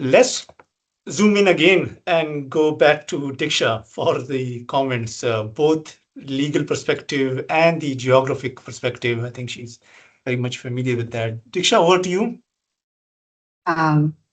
Let's zoom in again and go back to Diksha for the comments, both legal perspective and the geographic perspective. I think she's very much familiar with that. Diksha, over to you.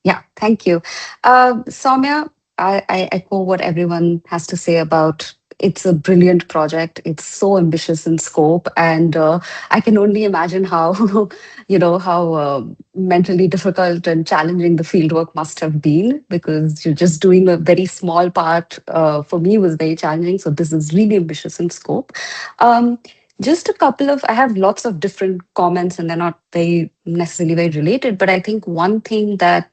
Yeah, thank you. Saumya, I echo what everyone has to say about it's a brilliant project. It's so ambitious in scope, and I can only imagine how, how mentally difficult and challenging the fieldwork must have been because you're just doing a very small part. For me, was very challenging. So this is really ambitious in scope. Um, just a couple of, I have lots of different comments and they're not very necessarily very related, but I think one thing that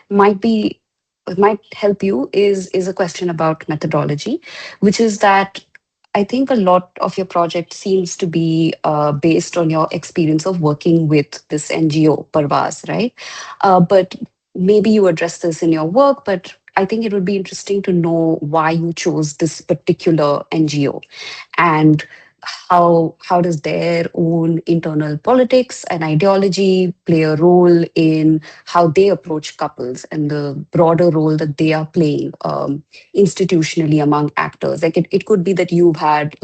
might be might help you is a question about methodology, which is that I think a lot of your project seems to be based on your experience of working with this NGO, Parvaz, right? But maybe you address this in your work, but I think it would be interesting to know why you chose this particular NGO and how does their own internal politics and ideology play a role in how they approach couples and the broader role that they are playing institutionally among actors. Like it could be that you've had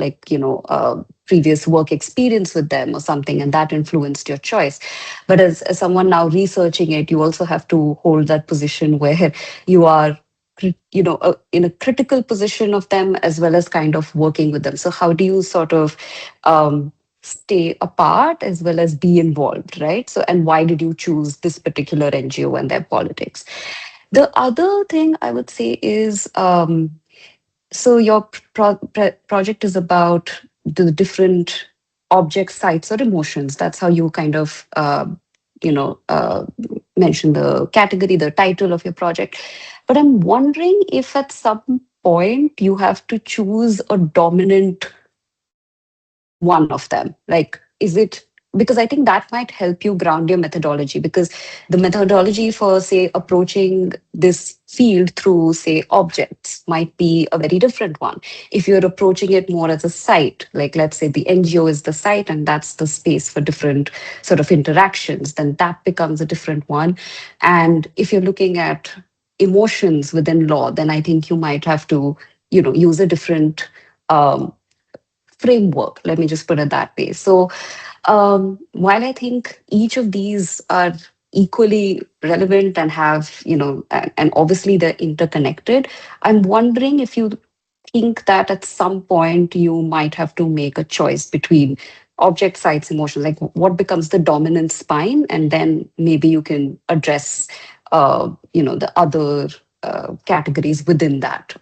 previous work experience with them or something and that influenced your choice, but as someone now researching it, you also have to hold that position where you are in a critical position of them as well as kind of working with them. So how do you sort of stay apart as well as be involved, right? So, and why did you choose this particular NGO and their politics? The other thing I would say is, so your project is about the different objects, sites, or emotions. That's how you kind of, you know, uh, mention the category, the title of your project. But I'm wondering if at some point you have to choose a dominant one of them? Like, is it because I think that might help you ground your methodology because the methodology for, say, approaching this field through, say, objects might be a very different one. If you're approaching it more as a site, like let's say the NGO is the site and that's the space for different sort of interactions, then that becomes a different one. And if you're looking at emotions within law, then I think you might have to, use a different um, framework. Let me just put it that way. So, while I think each of these are equally relevant and have, and obviously they're interconnected, I'm wondering if you think that at some point you might have to make a choice between object, sites, emotions, like what becomes the dominant spine, and then maybe you can address, the other categories within that.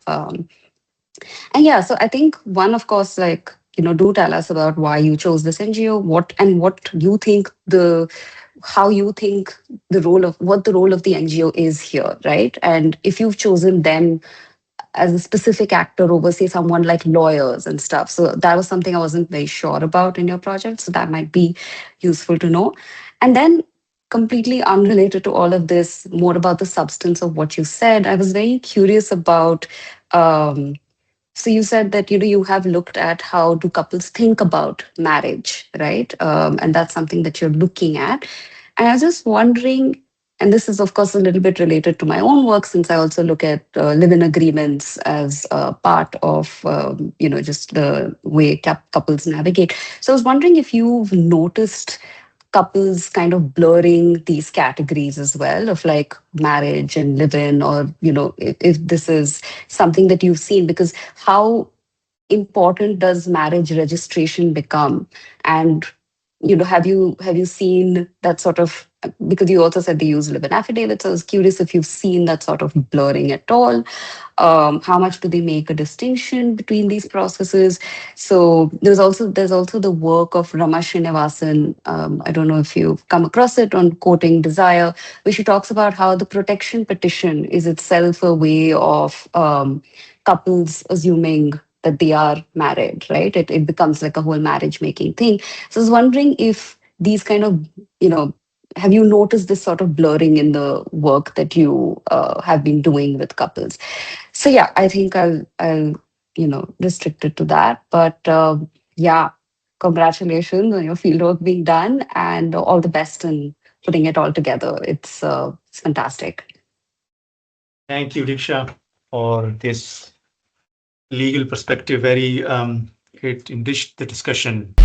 And yeah, so I think one, of course, like, do tell us about why you chose this NGO, what you think how you think what the role of the NGO is here, right? And if you've chosen them as a specific actor over, say, someone like lawyers and stuff. So that was something I wasn't very sure about in your project. So that might be useful to know. And then completely unrelated to all of this, more about the substance of what you said. I was very curious about um, so you said that you have looked at how do couples think about marriage, right? And that's something that you're looking at. And I was just wondering, and this is of course a little bit related to my own work since I also look at live-in agreements as a part of just the way couples navigate. So I was wondering if you've noticed couples kind of blurring these categories as well of like marriage and live in, or if this is something that you've seen, because how important does marriage registration become? And have you seen that sort of, because you also said they use live in affidavits, so I was curious if you've seen that sort of blurring at all. How much do they make a distinction between these processes? So there's also the work of Rama Srinivasan. I don't know if you've come across it, on quoting Desire, where she talks about how the protection petition is itself a way of couples assuming that they are married, right? It becomes like a whole marriage making thing. So I was wondering if these kind of, have you noticed this sort of blurring in the work that you have been doing with couples? So yeah, I think I'll restrict it to that. But yeah, congratulations on your fieldwork being done, and all the best in putting it all together. It's fantastic. Thank you, Diksha, for this legal perspective. Very it enriched the discussion.